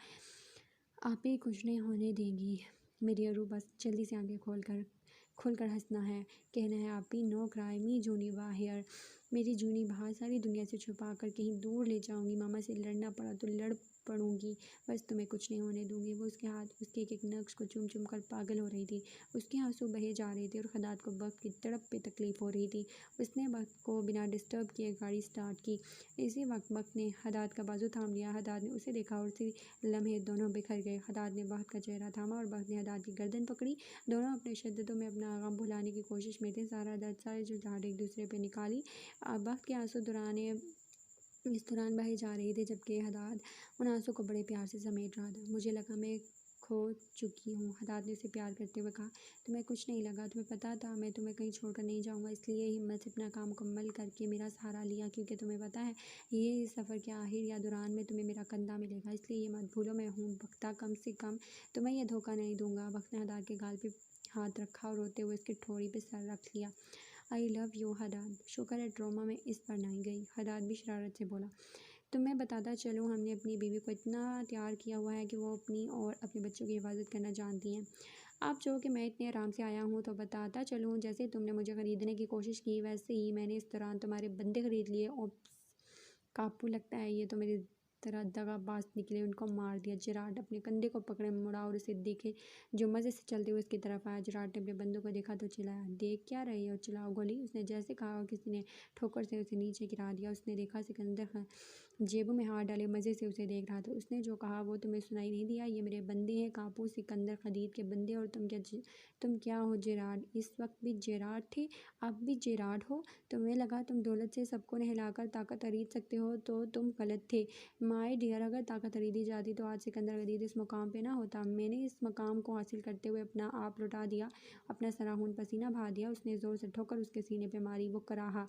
S1: आप ही कुछ नहीं होने देंगी मेरी अरू, बस जल्दी से आंखें खुल कर हंसना है, कहना है आप ही नो क्राई मी जूनी वाहियर। मेरी जूनी बात सारी दुनिया से छुपा कर कहीं दूर ले जाऊंगी। मामा से लड़ना पड़ा तो लड़ पड़ूंगी, बस तुम्हें कुछ नहीं होने दूंगी। वो उसके हाथ उसके एक एक नक्श को चूम चूम कर पागल हो रही थी। उसके आंसू बहे जा रहे थे और खदात को वक्त की तड़प पे तकलीफ हो रही थी। उसने वक्त को बिना डिस्टर्ब किए गाड़ी स्टार्ट की। इसी वक्त वक्त ने हदाद का बाजू थाम लिया। हदाद ने उसे देखा और उसी लम्हे दोनों बिखर गए। हदाद ने वक्त का चेहरा थामा और वक्त ने हदाद की गर्दन पकड़ी। दोनों अपने शिद्दतों में अपना गम भुलाने की कोशिश में थे। सारा दर्द सारी जुझार एक दूसरे पे निकाली। वक्त के आंसू दुराने इस दौरान बहे जा रही थी, जबकि हदाद उन आंसू को बड़े प्यार से समेट रहा था। मुझे लगा मैं खो चुकी हूँ, हदाद ने उसे प्यार करते हुए कहा। तुम्हें कुछ नहीं लगा? तुम्हें पता था मैं तुम्हें कहीं छोड़कर नहीं जाऊँगा, इसलिए हिम्मत से अपना काम मुकम्मल करके मेरा सहारा लिया, क्योंकि तुम्हें पता है ये सफ़र के आखिर या दौरान में तुम्हें मेरा कंधा मिलेगा। इसलिए ये मत भूलो मैं हूँ बख्ता, कम से कम तुम्हें यह धोखा नहीं दूंगा। वक्त ने हदाद के गाल पे हाथ रखा और रोते हुए उसकी ठोड़ी पे सर रख लिया। I love you Haddad. शुक्र है ट्रॉमा में इस पर नहीं गई। हदाद भी शरारत से बोला। तुम्हें बताता चलूँ, हमने अपनी बीवी को इतना तैयार किया हुआ है कि वो अपनी और अपने बच्चों की हिफाजत करना जानती हैं। आप जो कि मैं इतने आराम से आया हूँ, तो बताता चलूँ, जैसे तुमने मुझे ख़रीदने की कोशिश की वैसे ही मैंने इस दौरान तुम्हारे बंदे ख़रीद लिए। और कापू लगता है ये तो मेरी तरह दगाबाज निकले। उनको मार दिया। जिराड अपने कंधे को पकड़े मुड़ा और उसे देखे जो मज़े से चलते हुए उसकी तरफ आया। जिराड ने अपने बंदों को देखा तो चिल्लाया, देख क्या रही हो, चलाओ गोली। उसने जैसे कहा किसी ने ठोकर से उसे नीचे गिरा दिया। उसने देखा सिकंदर जेबों में हाथ डाले मज़े से उसे देख रहा था। उसने जो कहा वो तुम्हें सुनाई नहीं दिया? ये मेरे बंदे हैं कापू, सिकंदर खदीद के बंदे। और तुम क्या हो जिराड? इस वक्त भी जिराड थे, अब भी जिराड हो। तुम्हें लगा तुम दौलत से सबको नहलाकर ताकत खरीद सकते हो, तो तुम गलत थे माय डियर। अगर ताकत खरीदी जाती तो आज सिकंदर खदीद इस मुकाम पे ना होता। मैंने इस मकाम को हासिल करते हुए अपना आप लुटा दिया, अपना सराहून पसीना बहा दिया। उसने ज़ोर से ठोकर उसके सीने पे मारी। वो कराहा,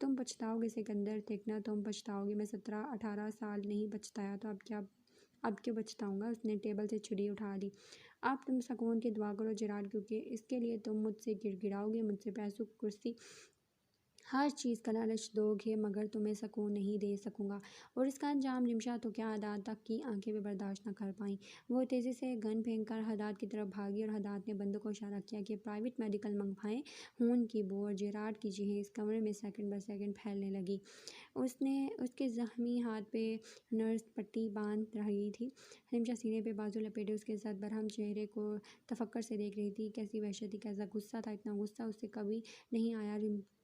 S1: तुम पछताओगे सिकंदर, देखना तुम पछताओगे। मैं 17-18 साल नहीं पछताया तो अब क्यों पछताऊँगा? उसने टेबल से छुरी उठा ली। अब तुम सुकून की दुआ करो जिराड, क्योंकि इसके लिए तुम मुझसे गिड़गिड़ाओगे, मुझसे पैसों कुर्सी हर चीज़ का लालच दोगे, मगर तुम्हें सुकून नहीं दे सकूँगा। और इसका अंजाम रिमशा तो क्या हदाद तक की आंखें भी बर्दाश्त न कर पाईं। वो तेज़ी से गन फेंक कर हदाद की तरफ भागी और हदाद ने बंदों को इशारा किया कि प्राइवेट मेडिकल मंगवाएं। खून की बू और जिराड की चीखें इस कमरे में सेकंड ब सेकंड फैलने लगी। उसने उसके ज़ख्मी हाथ पे नर्स पट्टी बांध रही थी। रिमशा सीने पे बाजू लपेटे उसके साथ बरहम चेहरे को तफक्कर से देख रही थी। कैसी वहशत थी, कैसा गुस्सा था। इतना गुस्सा उससे कभी नहीं आया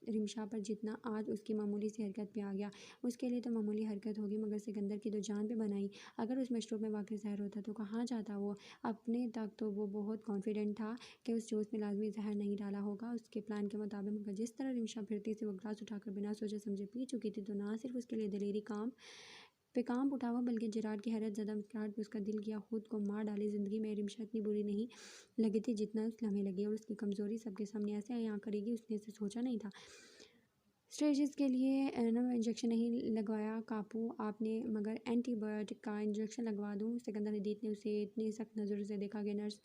S1: रिमशा पर जितना आज उसकी मामूली सी हरकत पे आ गया। उसके लिए तो मामूली हरकत होगी, मगर सिकंदर की तो जान पे बनाई। अगर उस मशरूब में वाकई जहर होता तो कहाँ जाता वो? अपने तक तो वो बहुत कॉन्फिडेंट था कि उस जूस में लाजमी जहर नहीं डाला होगा उसके प्लान के मुताबिक। मगर जिस तरह रिमशा फिरती से वो ग्लास उठाकर बिना सोचे समझे पी चुकी थी, तो ना सिर्फ उसके लिए दिलेरी काम उठा हुआ, बल्कि जिराड की हैरत ज़दा मुस्कुराहट पे उसका दिल किया खुद को मार डाले। ज़िंदगी में रिमशा इतनी बुरी नहीं लगी थी जितना उस लम्हे लगी। और उसकी कमज़ोरी सबके सामने ऐसे यहाँ करेगी उसने इसे सोचा नहीं था। स्टेजेस के लिए इंजेक्शन नहीं लगवाया कापू आपने, मगर एंटीबायोटिक का इंजेक्शन लगवा दूँ? सिकंदर हदीद ने उसे इतनी सख्त नज़रों से देखा कि नर्स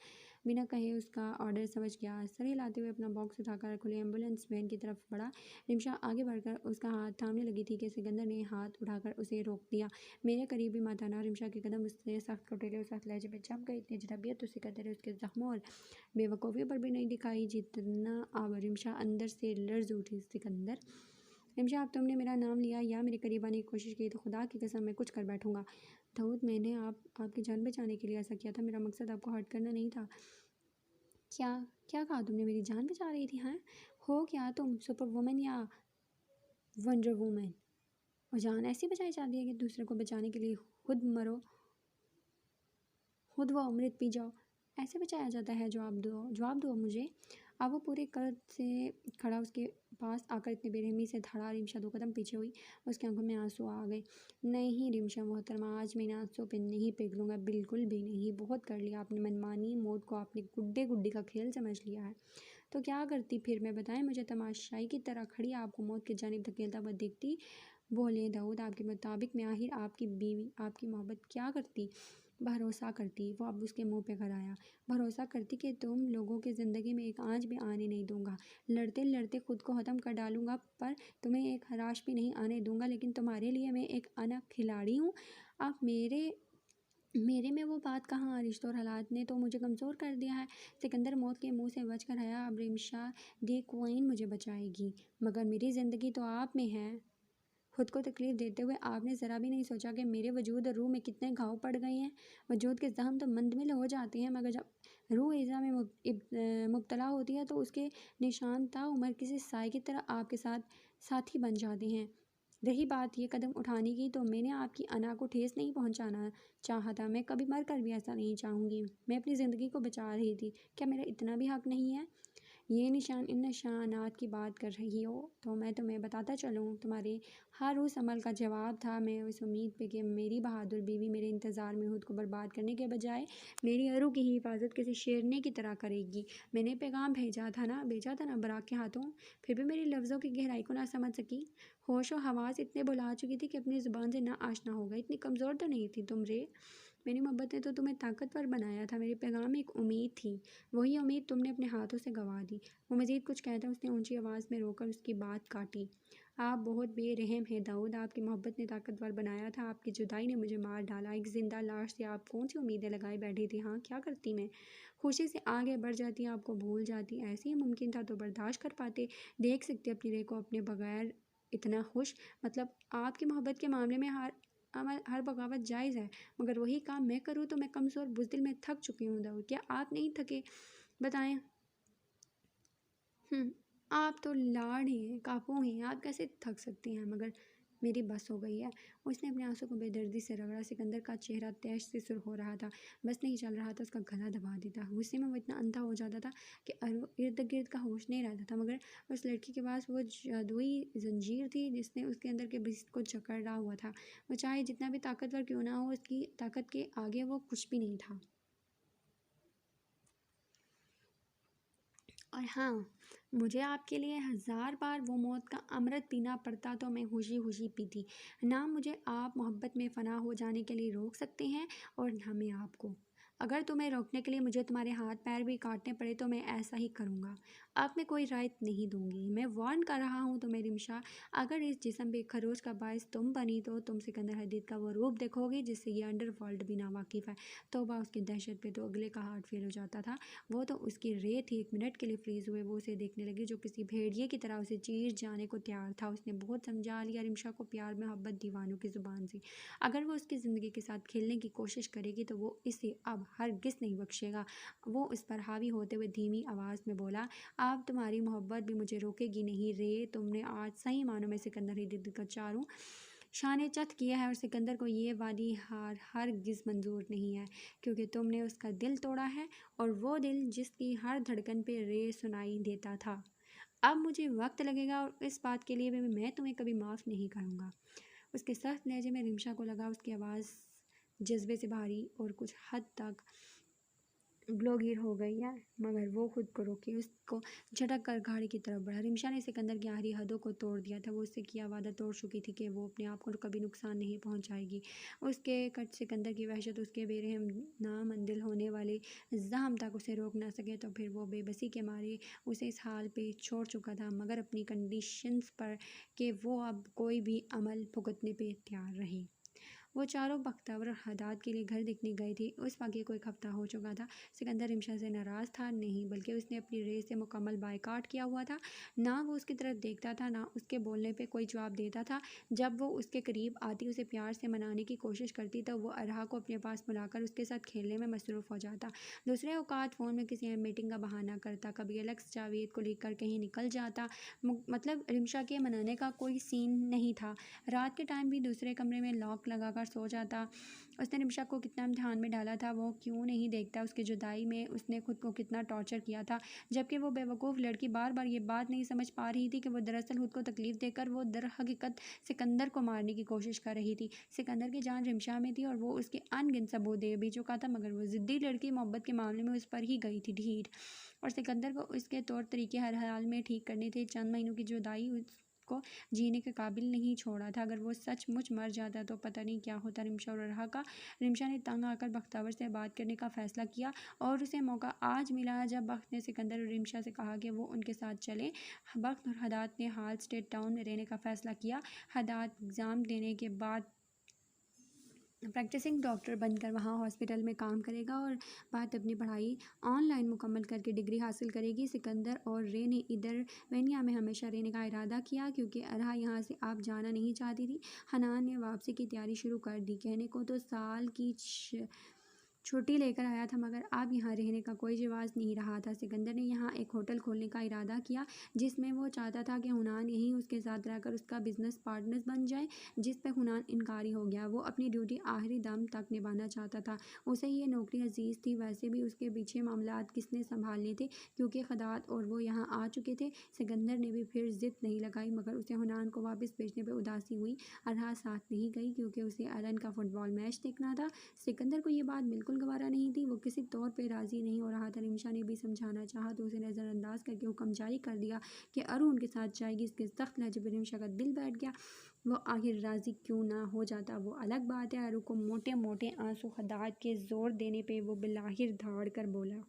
S1: बिना कहे उसका ऑर्डर समझ गया। सर हिलाते हुए अपना बॉक्स उठाकर खुले एम्बुलेंस वैन की तरफ बढ़ा। रिमशा आगे बढ़कर उसका हाथ थामने लगी थी कि सिकंदर ने हाथ उठाकर उसे रोक दिया। मेरे करीबी मत आना। रिमशा के कदम उससे सख्त कटेले और सख्त लहजे में जम गए। इतनी जनाबियत तो सिकंदर ने उसके जख्मों और बेवकूफ़ी पर भी नहीं दिखाई जितना अब रिमशा अंदर से लर्ज उठी। सिकंदर, रिमशा, अब तुमने मेरा नाम लिया या मेरे करीब आने की कोशिश की तो खुदा की कसम मैं कुछ कर बैठूंगा। दाऊद, मैंने आपकी जान बचाने के लिए ऐसा किया था, मेरा मकसद आपको हर्ट करना नहीं था। क्या क्या कहा तुमने? मेरी जान बचा रही थी? हाँ, हो क्या तुम सुपर वुमन या वंडर वुमन? और जान ऐसी बचाई जाती है कि दूसरे को बचाने के लिए खुद मरो, खुद वो अमृत पी जाओ? ऐसे बचाया जाता है? जवाब दो मुझे। अब वो पूरे कद से खड़ा उसके पास आकर इतनी बेरहमी से धड़ा। रिमशा 2 कदम पीछे हुई। उसकी आंखों में आंसू आ गए। नहीं रिमशा मोहतरमा, आज मैं इन आंसुओं पे नहीं पिघलूंगा, बिल्कुल भी नहीं। बहुत कर लिया आपने मनमानी। मौत को आपने गुड्डे गुड्डी का खेल समझ लिया है। तो क्या करती फिर? मैं बताएं, मुझे तमाशाई की तरह खड़ी आपको मौत की जानिब धकेलता हुआ देखती। बोले दाऊद, आपके मुताबिक मैं आखिर आपकी बीवी आपकी मोहब्बत क्या करती? भरोसा करती। वो अब उसके मुंह पे घर आया। भरोसा करती कि तुम लोगों की ज़िंदगी में एक आंच भी आने नहीं दूंगा, लड़ते लड़ते खुद को ख़त्म कर डालूंगा, पर तुम्हें एक हराश भी नहीं आने दूंगा। लेकिन तुम्हारे लिए मैं एक अना खिलाड़ी हूँ। आप मेरे मेरे में वो बात कहाँ, रिश्तों और हालात ने तो मुझे कमज़ोर कर दिया है। सिकंदर मौत के मुंह से बच कर आया, अब रिमशा दी क्वीन मुझे बचाएगी, मगर मेरी ज़िंदगी तो आप में है। खुद को तकलीफ़ देते हुए आपने ज़रा भी नहीं सोचा कि मेरे वजूद और रूह में कितने घाव पड़ गए हैं। वजूद के ज़ख्म तो मंदमिल हो जाते हैं, मगर जब रूह ईज़ा में मुब्तला होती है तो उसके निशान ताउम्र किसी साए की तरह आपके साथ साथी बन जाते हैं। रही बात ये कदम उठाने की, तो मैंने आपकी अना को ठेस नहीं पहुंचाना चाहा था। मैं कभी मर कर भी ऐसा नहीं चाहूँगी। मैं अपनी ज़िंदगी को बचा रही थी। क्या मेरा इतना भी हक़ नहीं है? ये निशान इन निशानात की बात कर रही हो तो मैं तुम्हें बताता चलूँ, तुम्हारे हर उस अमल का जवाब था मैं उस उम्मीद पे कि मेरी बहादुर बीवी मेरे इंतज़ार में खुद को बर्बाद करने के बजाय मेरी अरू की हिफाजत किसी शेरनी की तरह करेगी। मैंने पैगाम भेजा था ना बराक के हाथों, फिर भी मेरे लफ्ज़ों की गहराई को ना समझ सकी। होश व हवास इतने भुला चुकी थी कि अपनी ज़ुबान से ना आशना हो गई। इतनी कमज़ोर तो नहीं थी तुम रे। मेरी मोहब्बत ने तो तुम्हें ताकतवर बनाया था। मेरे पैगाम में एक उम्मीद थी, वही उम्मीद तुमने अपने हाथों से गंवा दी। वो मज़ीद कुछ कहता उसने ऊंची आवाज़ में रोकर उसकी बात काटी। आप बहुत बेरहम हैं दाऊद। आपकी मोहब्बत ने ताकतवर बनाया था, आपकी जुदाई ने मुझे मार डाला। एक जिंदा लाश से आप कौन सी उम्मीदें लगाए बैठी थी? हाँ, क्या करती मैं? खुशी से आगे बढ़ जाती, आपको भूल जाती। ऐसे ही मुमकिन था तो बर्दाश्त कर पाते। देख सकते अपनी रेख को अपने बगैर इतना खुश। मतलब आपकी मोहब्बत के मामले में हर बगावत जायज़ है, मगर वही काम मैं करूँ तो मैं कमज़ोर बुज़दिल में थक चुकी हूँ दाऊद। क्या आप नहीं थके? बताएं। आप तो लाड़ हैं, काबू हैं, आप कैसे थक सकती हैं? मगर मेरी बस हो गई है। उसने अपने आंसू को बेदर्दी से रगड़ा। सिकंदर का चेहरा तैश से सुर्ख हो रहा था, बस नहीं चल रहा था, उसका गला दबा देता। गुस्से में वो इतना अंधा हो जाता था कि इर्द गिर्द का होश नहीं रहता था। मगर उस लड़की के पास वो जादुई जंजीर थी जिसने उसके अंदर के बिस्त को जकड़ा हुआ था। वो चाहे जितना भी ताकतवर क्यों ना हो, उसकी ताकत के आगे वो कुछ भी नहीं था। और हाँ, मुझे आपके लिए 1000 बार वो मौत का अमृत पीना पड़ता तो मैं खुशी खुशी पीती। ना मुझे आप मोहब्बत में फ़ना हो जाने के लिए रोक सकते हैं और ना मैं आपको। अगर तुम्हें रोकने के लिए मुझे तुम्हारे हाथ पैर भी काटने पड़े तो मैं ऐसा ही करूँगा। अब मैं कोई रायत नहीं दूंगी। मैं वार्न कर रहा हूँ तुम्हें रिमशा, अगर इस जिस्म पे खरोच का बायस तुम बनी तो तुम सिकंदर हदीद का वो रूप देखोगी जिससे ये अंडरवर्ल्ड भी ना वाकिफ़ है। तौबा, उसकी दहशत पे तो अगले का हार्ट फेल हो जाता था। वो तो उसकी रेह थी। 1 मिनट के लिए फ्रीज हुए वो उसे देखने लगी जो किसी भेड़िए की तरह उसे चीर जाने को तैयार था। उसने बहुत समझा लिया रिमशा को, प्यार मोहब्बत दीवानों की ज़ुबान से। अगर वो उसकी ज़िंदगी के साथ खेलने की कोशिश करेगी तो वो इसे अब हरगिज़ नहीं बख्शेगा। वो उस पर हावी होते हुए धीमी आवाज़ में बोला, अब तुम्हारी मोहब्बत भी मुझे रोकेगी नहीं रे। तुमने आज सही मानों में सिकंदर ही दिल का चारों शाने चत किया है और सिकंदर को ये वादी हार हरगिज़ मंजूर नहीं है, क्योंकि तुमने उसका दिल तोड़ा है, और वो दिल जिसकी हर धड़कन पे रे सुनाई देता था। अब मुझे वक्त लगेगा और इस बात के लिए भी मैं तुम्हें कभी माफ़ नहीं करूँगा। उसके सख्त लहजे में रिमशा को लगा उसकी आवाज़ जज्बे से भारी और कुछ हद तक ग्लोगीर हो गई है, मगर वो खुद को रोकी। उसको झटक कर गाड़ी की तरफ बढ़ा। रिमशा ने सिकंदर की आखिरी हदों को तोड़ दिया था। वो उससे किया वादा तोड़ चुकी थी कि वो अपने आप को कभी नुकसान नहीं पहुंचाएगी। उसके कट सिकंदर की वहशत, उसके बेरहम नामंदिल होने वाले जख्म तक उसे रोक ना सके, तो फिर वो बेबसी के मारे उसे इस हाल पे छोड़ चुका था, मगर अपनी कंडीशंस पर कि वो अब कोई भी अमल भुगतने पे तैयार रहे। वो चारों बख्तावर और हदाद के लिए घर देखने गए थे। उस वाक़े को 1 हफ़्ता हो चुका था। सिकंदर रिमशा से नाराज़ था नहीं, बल्कि उसने अपनी रेस से मुकम्मल बायकाट किया हुआ था। ना वो उसकी तरफ देखता था, ना उसके बोलने पे कोई जवाब देता था। जब वो उसके करीब आती, उसे प्यार से मनाने की कोशिश करती, तो वो अरहा को अपने पास बुलाकर उसके साथ खेलने में मसरूफ़ हो जाता। दूसरे औकात फ़ोन में किसी मीटिंग का बहाना करता, कभी अलग जावेद को लेकर कहीं निकल जाता। मतलब रिमशा के मनाने का कोई सीन नहीं था। रात के टाइम भी दूसरे कमरे में लॉक लगाकर सो जाता। उसने रिमशा को कितना ध्यान में डाला था, वो क्यों नहीं देखता? उसकी जुदाई में उसने खुद को कितना टॉर्चर किया था, जबकि वो बेवकूफ़ लड़की बार बार ये बात नहीं समझ पा रही थी कि वो दरअसल खुद को तकलीफ़ देकर वो दर हकीकत सिकंदर को मारने की कोशिश कर रही थी। सिकंदर की जान रिमशा में थी और वो उसके अनगिनत सबूत दे भी चुका था, मगर वो ज़िद्दी लड़की मोहब्बत के मामले में उस पर ही गई थी ढीठ। और सिकंदर को उसके तौर तरीके हर हाल में ठीक करने थे। चंद महीनों की जुदाई को जीने के काबिल नहीं छोड़ा था। अगर वो सचमुच मर जाता तो पता नहीं क्या होता रिमशा और अरहा का। रिमशा ने तंग आकर बख्तावर से बात करने का फ़ैसला किया, और उसे मौका आज मिला जब बख्त ने सिकंदर और रिमशा से कहा कि वो उनके साथ चलें। बख्त और हदाद ने हाल स्टेट टाउन में रहने का फ़ैसला किया। हदाद एग्ज़ाम देने के बाद प्रैक्टिसिंग डॉक्टर बनकर वहाँ हॉस्पिटल में काम करेगा और बात अपनी पढ़ाई ऑनलाइन मुकम्मल करके डिग्री हासिल करेगी। सिकंदर और रे ने इधर वेनिया में हमेशा रहने का इरादा किया क्योंकि अरहा यहाँ से आप जाना नहीं चाहती थी। हनान ने वापसी की तैयारी शुरू कर दी। कहने को तो साल की छुट्टी लेकर आया था मगर अब यहाँ रहने का कोई रिवाज नहीं रहा था। सिकंदर ने यहाँ एक होटल खोलने का इरादा किया जिसमें वो चाहता था कि हुनान यहीं उसके साथ रहकर उसका बिजनेस पार्टनर्स बन जाए, जिस पर हुनान इनकारी हो गया। वो अपनी ड्यूटी आखिरी दम तक निभाना चाहता था। उसे ये नौकरी अजीज़ थी। वैसे भी उसके पीछे मामलात किसने संभालने थे क्योंकि खदात और वो यहाँ आ चुके थे। सिकंदर ने भी फिर जिद नहीं लगाई मगर उसे हुनान को वापस भेजने पर उदासी हुई। अरहा साथ नहीं गई क्योंकि उसे एलन का फुटबॉल मैच देखना था। सिकंदर को ये बात बिल्कुल गवारा नहीं थी। वो किसी तौर पे राज़ी नहीं हो रहा था। रिमशा ने भी समझाना चाहा तो उसे नज़रअंदाज करके हुक्म जारी कर दिया कि अरु उनके साथ जाएगी। इसके सख्त लहजे पर रिमशा का दिल बैठ गया। वो आखिर राज़ी क्यों ना हो जाता वो अलग बात है। अरु को मोटे मोटे आंसू खदात के जोर देने पे वो बिलाहिर धाड़ कर बोला।